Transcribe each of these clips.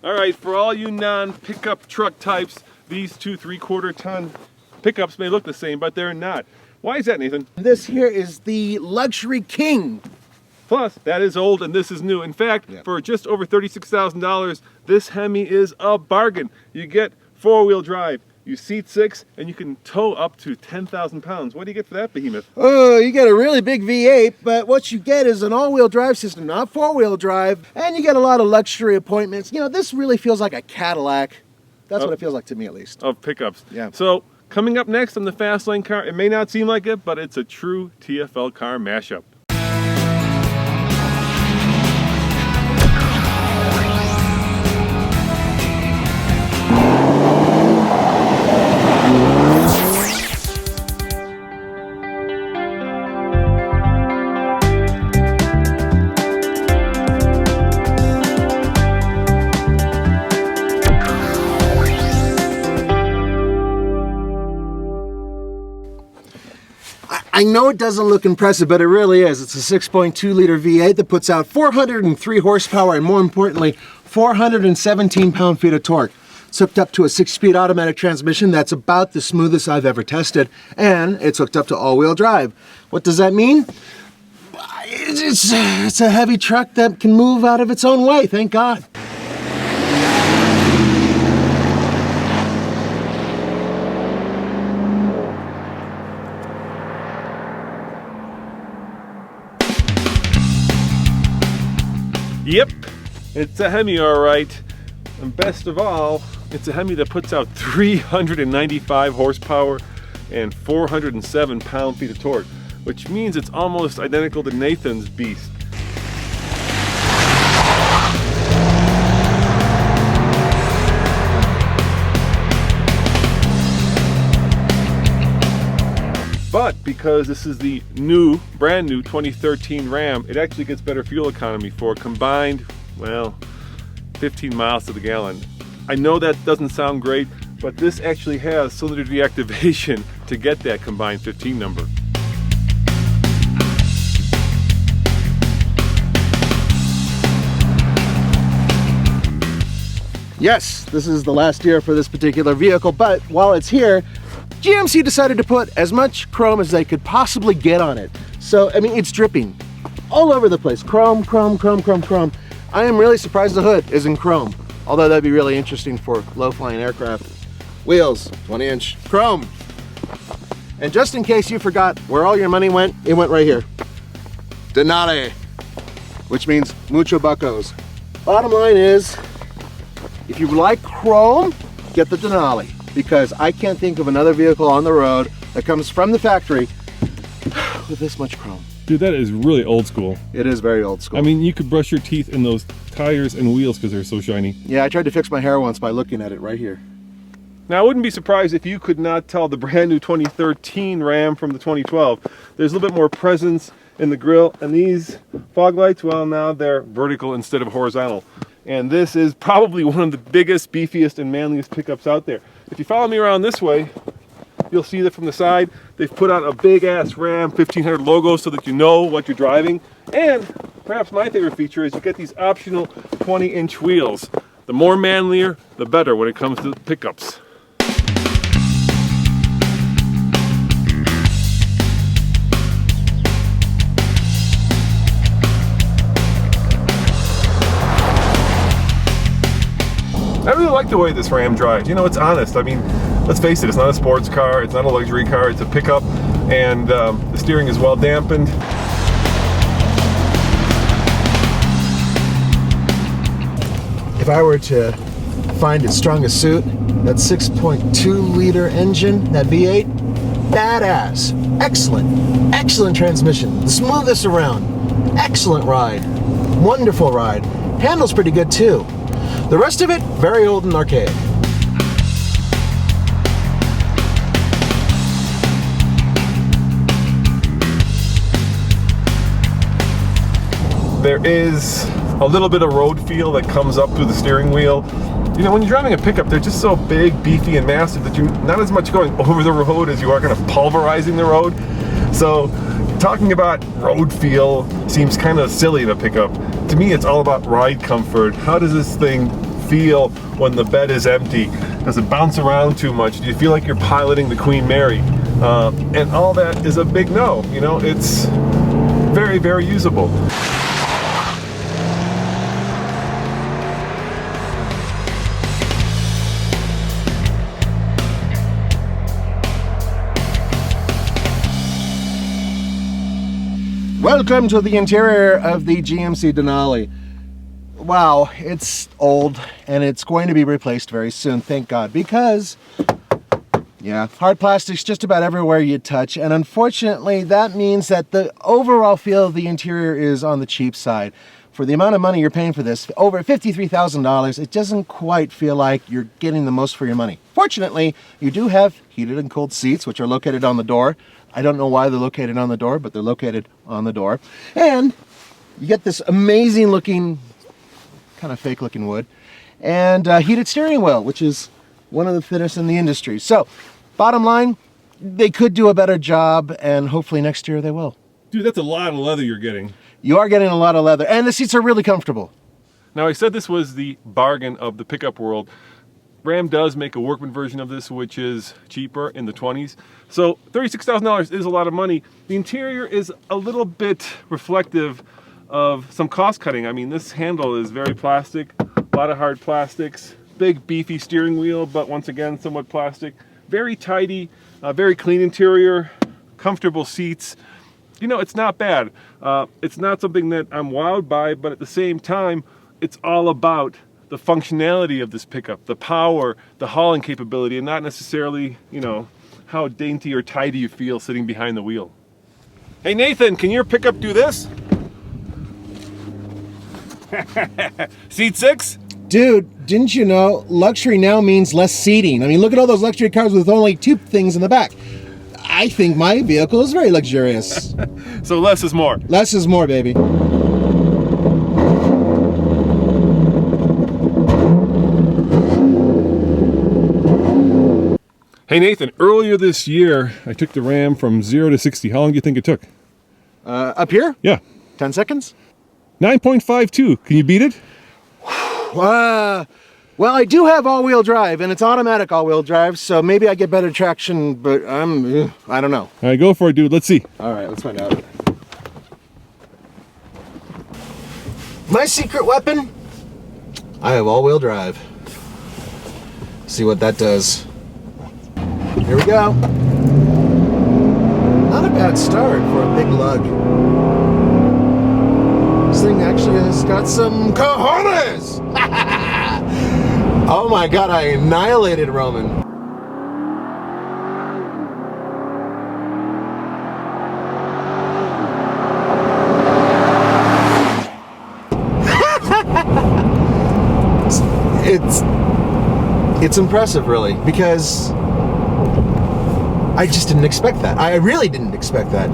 All right, for all you non-pickup truck types, these 2 3/4 ton pickups may look the same, but they're not. Why is that, Nathan? This here is the Luxury King. Plus, that is old and this is new. In fact, for just over $36,000, this Hemi is a bargain. You get 4-wheel drive, you seat 6, and you can tow up to 10,000 pounds. What do you get for that behemoth? Oh, you get a really big V8, but what you get is an all-wheel drive system, not 4-wheel drive, and you get a lot of luxury appointments. You know, this really feels like a Cadillac. That's what it feels like to me, at least. Of pickups. Yeah. So, coming up next on the Fast Lane car, it may not seem like it, but it's a true TFL car mashup. I know it doesn't look impressive, but it really is. It's a 6.2 liter V8 that puts out 403 horsepower and, more importantly, 417 pound-feet of torque. It's hooked up to a 6-speed automatic transmission that's about the smoothest I've ever tested, and it's hooked up to all-wheel drive. What does that mean? It's a heavy truck that can move out of its own way, thank God. Yep, it's a Hemi, all right. And best of all, it's a Hemi that puts out 395 horsepower and 407 pound-feet of torque, which means it's almost identical to Nathan's beast. But because this is the brand new 2013 Ram, it actually gets better fuel economy for a combined, well, 15 miles to the gallon. I know that doesn't sound great, but this actually has cylinder deactivation to get that combined 15 number. Yes, this is the last year for this particular vehicle, but while it's here, GMC decided to put as much chrome as they could possibly get on it. So, I mean, it's dripping all over the place. Chrome, chrome, chrome, chrome, chrome. I am really surprised the hood isn't chrome, although that'd be really interesting for low-flying aircraft. Wheels, 20-inch chrome. And just in case you forgot where all your money went, it went right here. Denali, which means mucho buccos. Bottom line is, if you like chrome, get the Denali, because I can't think of another vehicle on the road that comes from the factory with this much chrome. Dude, that is really old school. It is very old school. I mean, you could brush your teeth in those tires and wheels because they're so shiny. Yeah, I tried to fix my hair once by looking at it right here. Now, I wouldn't be surprised if you could not tell the brand new 2013 Ram from the 2012. There's a little bit more presence in the grille, and these fog lights, well, now they're vertical instead of horizontal. And this is probably one of the biggest, beefiest, and manliest pickups out there. If you follow me around this way, you'll see that from the side, they've put out a big-ass Ram 1500 logo so that you know what you're driving. And perhaps my favorite feature is you get these optional 20-inch wheels. The more manlier, the better when it comes to pickups. I really like the way this Ram drives. You know, it's honest. I mean, let's face it, it's not a sports car, it's not a luxury car, it's a pickup, and the steering is well dampened. If I were to find its strongest suit, that 6.2 liter engine, that V8, badass, excellent, excellent transmission, the smoothest around, excellent ride, wonderful ride, handles pretty good too. The rest of it, very old and archaic. There is a little bit of road feel that comes up through the steering wheel. You know, when you're driving a pickup, they're just so big, beefy, and massive that you're not as much going over the road as you are kind of pulverizing the road. So, talking about road feel seems kind of silly in a pickup. To me, it's all about ride comfort. How does this thing feel when the bed is empty? Does it bounce around too much? Do you feel like you're piloting the Queen Mary? And all that is a big no. You know, it's very, very usable. Welcome to the interior of the GMC Denali. Wow, it's old and it's going to be replaced very soon, thank God, because yeah, hard plastic's just about everywhere you touch, and unfortunately that means that the overall feel of the interior is on the cheap side. For the amount of money you're paying for this, over $53,000, it doesn't quite feel like you're getting the most for your money. Fortunately, you do have heated and cooled seats, which are located on the door. I don't know why they're located on the door, but they're located on the door. And you get this amazing looking, kind of fake looking wood, and heated steering wheel, which is one of the fittest in the industry. So, bottom line, they could do a better job, and hopefully next year they will. Dude, that's a lot of leather you're getting. You are getting a lot of leather, and the seats are really comfortable. Now, I said this was the bargain of the pickup world. Ram does make a workman version of this, which is cheaper, in the 20s. So $36,000 is a lot of money. The interior is a little bit reflective of some cost cutting. I mean, this handle is very plastic, a lot of hard plastics, big beefy steering wheel, but once again, somewhat plastic. Very tidy, very clean interior, comfortable seats. You know, it's not bad. It's not something that I'm wowed by, but at the same time, it's all about the functionality of this pickup, the power, the hauling capability, and not necessarily, you know, how dainty or tidy you feel sitting behind the wheel. Hey Nathan, can your pickup do this? Seat 6? Dude, didn't you know luxury now means less seating? I mean, look at all those luxury cars with only 2 things in the back. I think my vehicle is very luxurious. So less is more. Less is more, baby. Hey Nathan, earlier this year, I took the Ram from 0 to 60. How long do you think it took? Up here? Yeah. 10 seconds? 9.52. Can you beat it? Well, I do have all-wheel drive, and it's automatic all-wheel drive, so maybe I get better traction, but I don't know. All right, go for it, dude. Let's see. All right, let's find out. My secret weapon? I have all-wheel drive. See what that does. Here we go. Not a bad start for a big lug. This thing actually has got some cojones! Oh my God, I annihilated Roman. It's impressive, really, because I just didn't expect that. I really didn't expect that.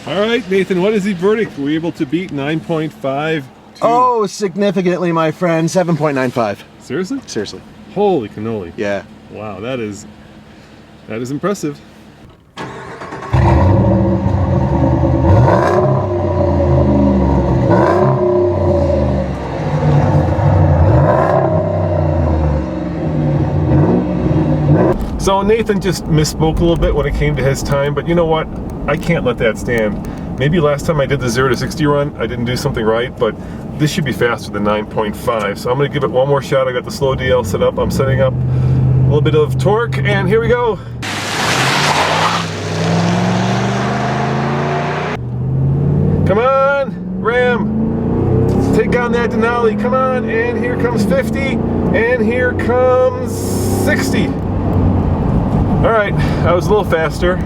All right, Nathan, what is the verdict? Were we able to beat 9.52? Oh, significantly, my friend. 7.95. Seriously? Seriously. Holy cannoli. Yeah. Wow, that is impressive. So Nathan just misspoke a little bit when it came to his time, but you know what? I can't let that stand. Maybe last time I did the 0 to 60 run, I didn't do something right, but this should be faster than 9.5. So I'm gonna give it one more shot. I got the slow DL set up. I'm setting up a little bit of torque, and here we go. Come on, Ram. Take on that Denali. Come on, and here comes 50, and here comes 60. All right, I was a little faster.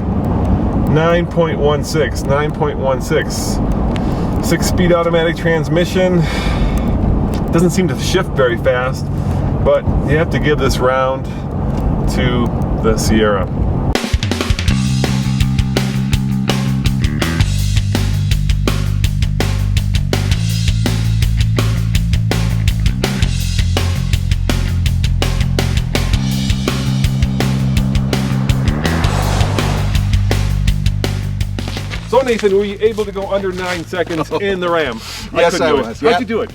9.16, 9.16. 6-speed automatic transmission. Doesn't seem to shift very fast, but you have to give this round to the Sierra. So Nathan, were you able to go under 9 seconds in the Ram? Yes, couldn't I do it. was. How'd Yep. you do it?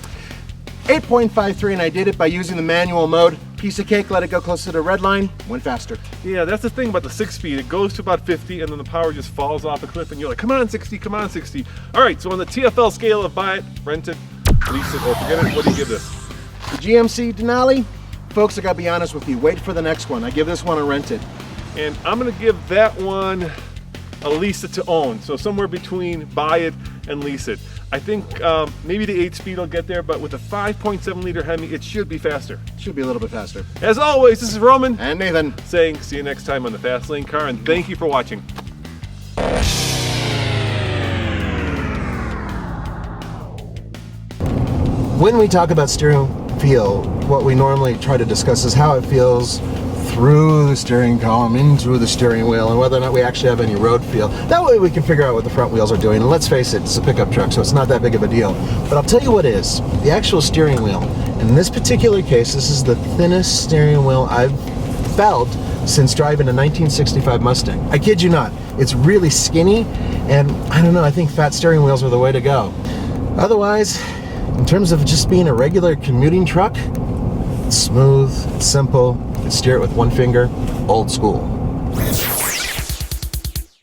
8.53, and I did it by using the manual mode. Piece of cake, let it go closer to the red line, went faster. Yeah, that's the thing about the 6-speed. It goes to about 50, and then the power just falls off a cliff, and you're like, come on, 60, come on, 60. All right, so on the TFL scale of buy it, rent it, lease it, or forget it, what do you give this? The GMC Denali, folks, I gotta be honest with you, wait for the next one. I give this one a rent it. And I'm gonna give that one a lease it to own. So somewhere between buy it and lease it. I think maybe the 8-speed will get there, but with a 5.7 liter Hemi, it should be faster. Should be a little bit faster. As always, this is Roman And Nathan. saying see you next time on the Fast Lane Car, and thank you for watching. When we talk about steering feel, what we normally try to discuss is how it feels through the steering column, into the steering wheel, and whether or not we actually have any road feel. That way we can figure out what the front wheels are doing. And let's face it, it's a pickup truck, so it's not that big of a deal. But I'll tell you what is, the actual steering wheel. In this particular case, this is the thinnest steering wheel I've felt since driving a 1965 Mustang. I kid you not, it's really skinny, and I don't know, I think fat steering wheels are the way to go. Otherwise, in terms of just being a regular commuting truck, it's smooth, it's simple, you can steer it with one finger, old school.